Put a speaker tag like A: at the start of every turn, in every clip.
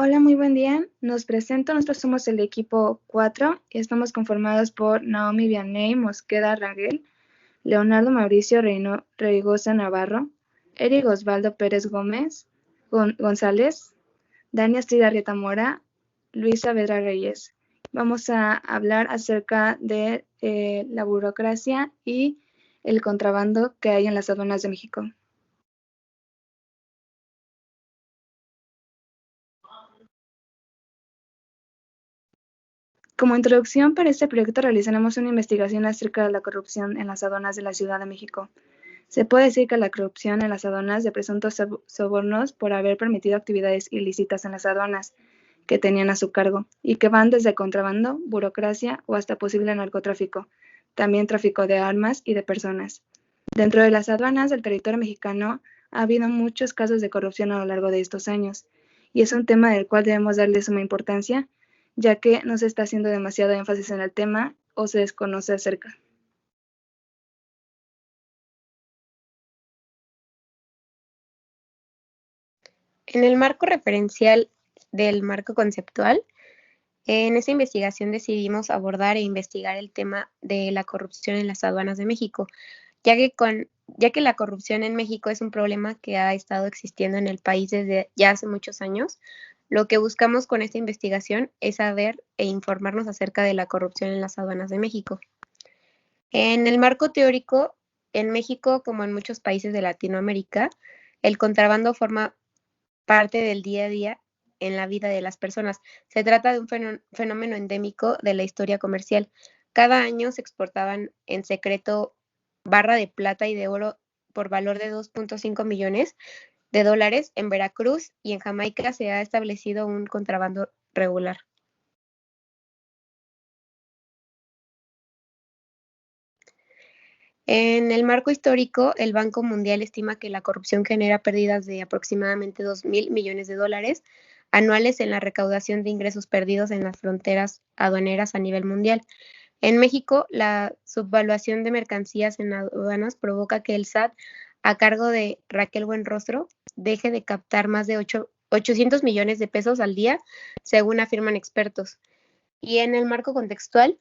A: Hola, muy buen día. Nos presento, nosotros somos el equipo 4 y estamos conformados por Naomi Vianney Mosqueda Rangel, Leonardo Mauricio Reigosa Navarro, Eric Osvaldo Pérez Gómez González, Dania Astrid Arrieta Mora, Luisa Vedra Reyes. Vamos a hablar acerca de la burocracia y el contrabando que hay en las aduanas de México. Como introducción para este proyecto realizaremos una investigación acerca de la corrupción en las aduanas de la Ciudad de México. Se puede decir que la corrupción en las aduanas de presuntos sobornos por haber permitido actividades ilícitas en las aduanas que tenían a su cargo y que van desde contrabando, burocracia o hasta posible narcotráfico, también tráfico de armas y de personas. Dentro de las aduanas del territorio mexicano ha habido muchos casos de corrupción a lo largo de estos años y es un tema del cual debemos darle suma importancia, ya que no se está haciendo demasiado énfasis en el tema o se desconoce acerca.
B: En el marco referencial del marco conceptual, en esta investigación decidimos abordar e investigar el tema de la corrupción en las aduanas de México, ya que la corrupción en México es un problema que ha estado existiendo en el país desde ya hace muchos años. Lo que buscamos con esta investigación es saber e informarnos acerca de la corrupción en las aduanas de México. En el marco teórico, en México, como en muchos países de Latinoamérica, el contrabando forma parte del día a día en la vida de las personas. Se trata de un fenómeno endémico de la historia comercial. Cada año se exportaban en secreto barra de plata y de oro por valor de 2.5 millones de dólares en Veracruz, y en Jamaica se ha establecido un contrabando regular. En el marco histórico, el Banco Mundial estima que la corrupción genera pérdidas de aproximadamente 2.000 millones de dólares anuales en la recaudación de ingresos perdidos en las fronteras aduaneras a nivel mundial. En México, la subvaluación de mercancías en aduanas provoca que el SAT, a cargo de Raquel Buenrostro, deje de captar más de 800 millones de pesos al día, según afirman expertos. Y en el marco contextual,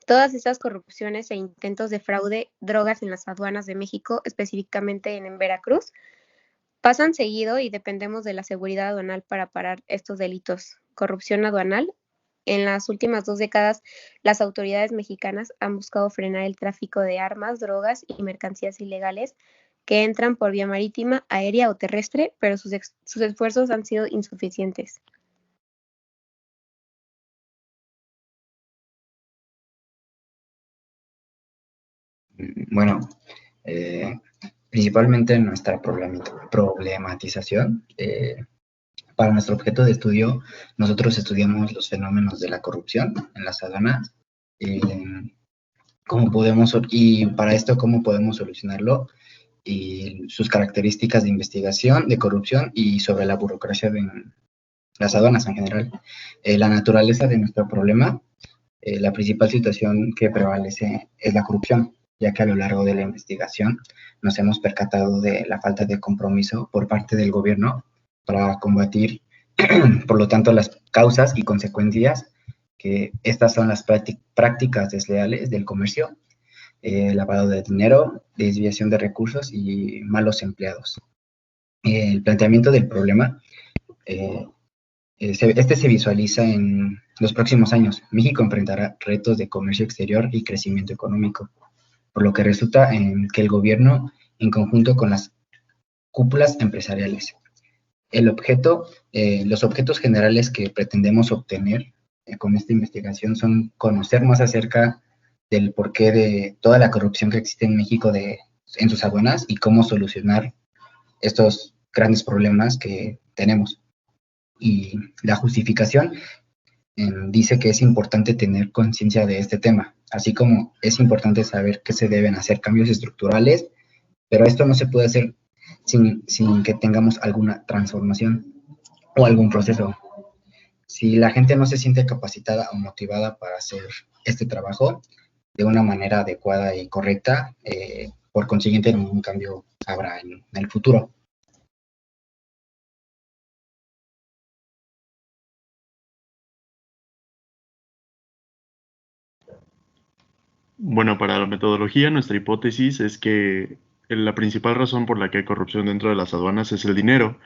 B: todas estas corrupciones e intentos de fraude, drogas en las aduanas de México, específicamente en Veracruz, pasan seguido y dependemos de la seguridad aduanal para parar estos delitos. Corrupción aduanal. En las últimas 2 décadas, las autoridades mexicanas han buscado frenar el tráfico de armas, drogas y mercancías ilegales que entran por vía marítima, aérea o terrestre, pero sus esfuerzos han sido insuficientes.
C: Bueno, principalmente nuestra problematización. Para nuestro objeto de estudio, nosotros estudiamos los fenómenos de la corrupción en las aduanas, y para esto cómo podemos solucionarlo, y sus características de investigación, de corrupción y sobre la burocracia de las aduanas en general. La naturaleza de nuestro problema, la principal situación que prevalece es la corrupción, ya que a lo largo de la investigación nos hemos percatado de la falta de compromiso por parte del gobierno para combatir, por lo tanto, las causas y consecuencias, que estas son las prácticas desleales del comercio, lavado de dinero, desviación de recursos y malos empleados. El planteamiento del problema, este se visualiza en los próximos años. México enfrentará retos de comercio exterior y crecimiento económico, por lo que resulta en que el gobierno, en conjunto con las cúpulas empresariales, los objetos generales que pretendemos obtener con esta investigación son conocer más acerca del porqué de toda la corrupción que existe en México en sus aduanas y cómo solucionar estos grandes problemas que tenemos. Y la justificación dice que es importante tener conciencia de este tema, así como es importante saber que se deben hacer cambios estructurales, pero esto no se puede hacer sin que tengamos alguna transformación o algún proceso. Si la gente no se siente capacitada o motivada para hacer este trabajo de una manera adecuada y correcta, por consiguiente ningún cambio habrá en el futuro.
D: Bueno, para la metodología, nuestra hipótesis es que la principal razón por la que hay corrupción dentro de las aduanas es el dinero,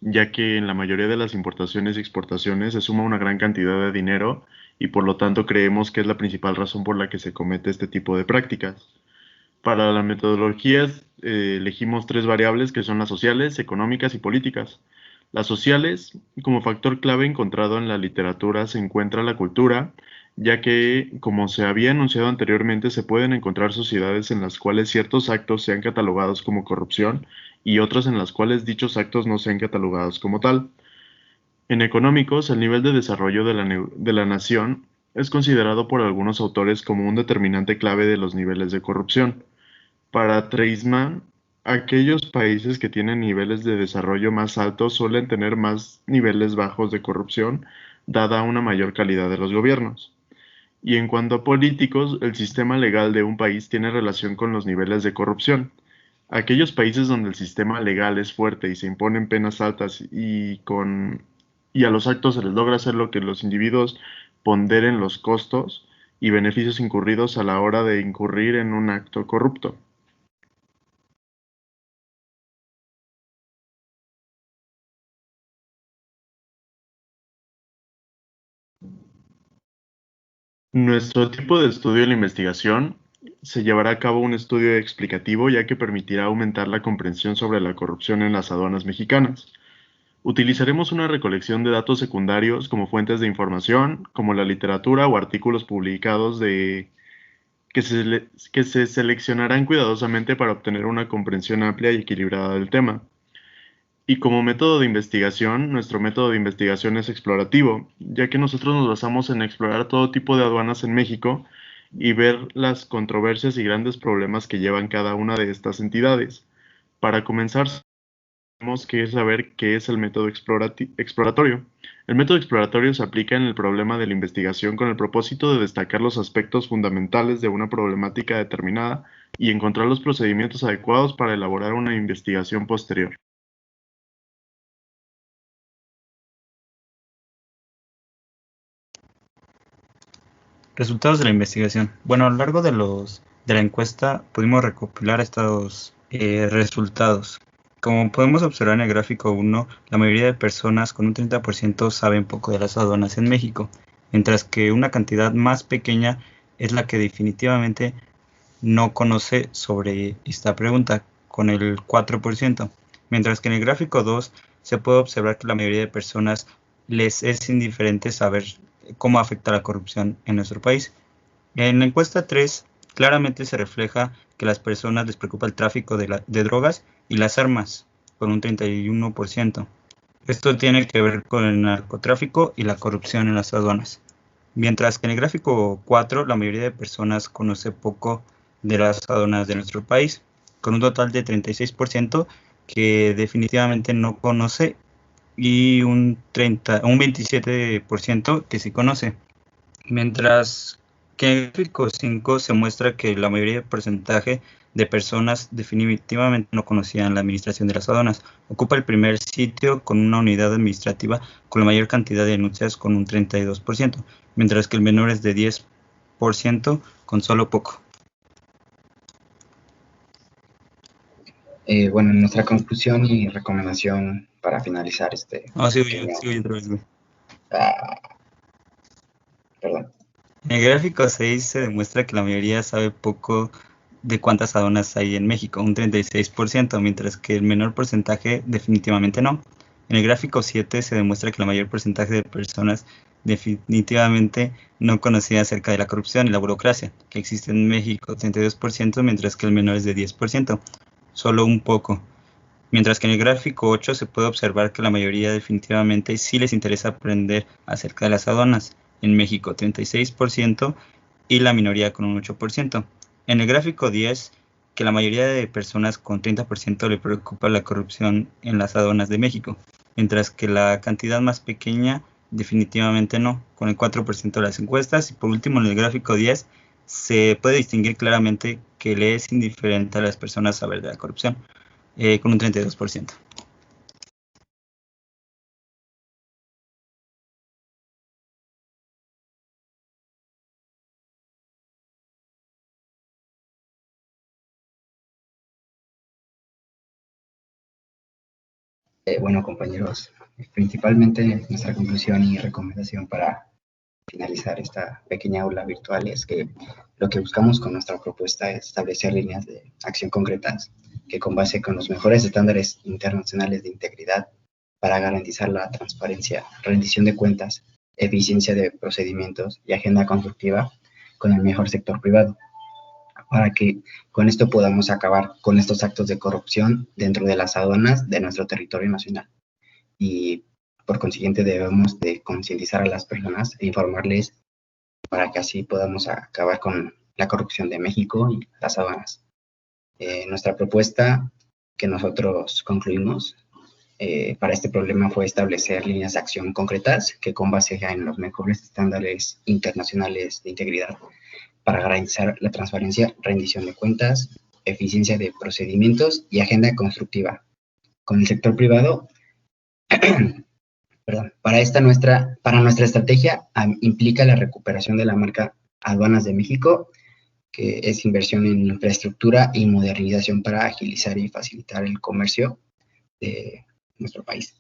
D: ya que en la mayoría de las importaciones y exportaciones se suma una gran cantidad de dinero y por lo tanto creemos que es la principal razón por la que se comete este tipo de prácticas. Para la metodología elegimos tres variables que son las sociales, económicas y políticas. Las sociales, como factor clave encontrado en la literatura, se encuentra la cultura, ya que, como se había anunciado anteriormente, se pueden encontrar sociedades en las cuales ciertos actos sean catalogados como corrupción y otras en las cuales dichos actos no sean catalogados como tal. En económicos, el nivel de desarrollo de la nación es considerado por algunos autores como un determinante clave de los niveles de corrupción. Para Treisman, aquellos países que tienen niveles de desarrollo más altos suelen tener más niveles bajos de corrupción, dada una mayor calidad de los gobiernos. Y en cuanto a políticos, el sistema legal de un país tiene relación con los niveles de corrupción. Aquellos países donde el sistema legal es fuerte y se imponen penas altas y a los actos se les logra hacer lo que los individuos ponderen los costos y beneficios incurridos a la hora de incurrir en un acto corrupto. Nuestro tipo de estudio en la investigación se llevará a cabo un estudio explicativo ya que permitirá aumentar la comprensión sobre la corrupción en las aduanas mexicanas. Utilizaremos una recolección de datos secundarios como fuentes de información, como la literatura o artículos publicados que se seleccionarán cuidadosamente para obtener una comprensión amplia y equilibrada del tema. Y como método de investigación, nuestro método de investigación es explorativo, ya que nosotros nos basamos en explorar todo tipo de aduanas en México y ver las controversias y grandes problemas que llevan cada una de estas entidades. Para comenzar, tenemos que saber qué es el método exploratorio. El método exploratorio se aplica en el problema de la investigación con el propósito de destacar los aspectos fundamentales de una problemática determinada y encontrar los procedimientos adecuados para elaborar una investigación posterior.
E: Resultados de la investigación. Bueno, a lo largo de la encuesta pudimos recopilar estos resultados. Como podemos observar en el gráfico 1, la mayoría de personas con un 30% saben poco de las aduanas en México, mientras que una cantidad más pequeña es la que definitivamente no conoce sobre esta pregunta, con el 4%, mientras que en el gráfico 2 se puede observar que la mayoría de personas les es indiferente saber cómo afecta la corrupción en nuestro país. En la encuesta 3 claramente se refleja que a las personas les preocupa el tráfico de drogas y las armas, con un 31%. Esto tiene que ver con el narcotráfico y la corrupción en las aduanas. Mientras que en el gráfico 4 la mayoría de personas conoce poco de las aduanas de nuestro país, con un total de 36% que definitivamente no conoce y un 27% que sí conoce. Mientras que en el gráfico 5 se muestra que la mayoría del porcentaje de personas definitivamente no conocían la administración de las aduanas. Ocupa el primer sitio con una unidad administrativa con la mayor cantidad de denuncias con un 32%, mientras que el menor es de 10% con solo poco.
C: Bueno, nuestra conclusión y recomendación para finalizar este pequeño...
E: Sí, otra vez, güey.
C: Ah, perdón.
E: En el gráfico 6 se demuestra que la mayoría sabe poco de cuántas aduanas hay en México, un 36%, mientras que el menor porcentaje definitivamente no. En el gráfico 7 se demuestra que la mayor porcentaje de personas definitivamente no conocía acerca de la corrupción y la burocracia que existe en México, 32%, mientras que el menor es de 10%, solo un poco. Mientras que en el gráfico 8 se puede observar que la mayoría definitivamente sí les interesa aprender acerca de las aduanas. En México 36% y la minoría con un 8%. En el gráfico 10, que la mayoría de personas con 30% le preocupa la corrupción en las aduanas de México, mientras que la cantidad más pequeña definitivamente no, con el 4% de las encuestas. Y por último, en el gráfico 10 se puede distinguir claramente que le es indiferente a las personas saber de la corrupción, con un 32%.
C: Bueno, compañeros, principalmente nuestra conclusión y recomendación para finalizar esta pequeña aula virtual es que lo que buscamos con nuestra propuesta es establecer líneas de acción concretas que con base con los mejores estándares internacionales de integridad para garantizar la transparencia, rendición de cuentas, eficiencia de procedimientos y agenda constructiva con el mejor sector privado, para que con esto podamos acabar con estos actos de corrupción dentro de las aduanas de nuestro territorio nacional. Y por consiguiente debemos de concientizar a las personas e informarles para que así podamos acabar con la corrupción de México y las aduanas. Nuestra propuesta que nosotros concluimos para este problema fue establecer líneas de acción concretas que con base en los mejores estándares internacionales de integridad para garantizar la transparencia, rendición de cuentas, eficiencia de procedimientos y agenda constructiva. Con el sector privado, para nuestra estrategia implica la recuperación de la marca Aduanas de México, que es inversión en infraestructura y modernización para agilizar y facilitar el comercio de nuestro país.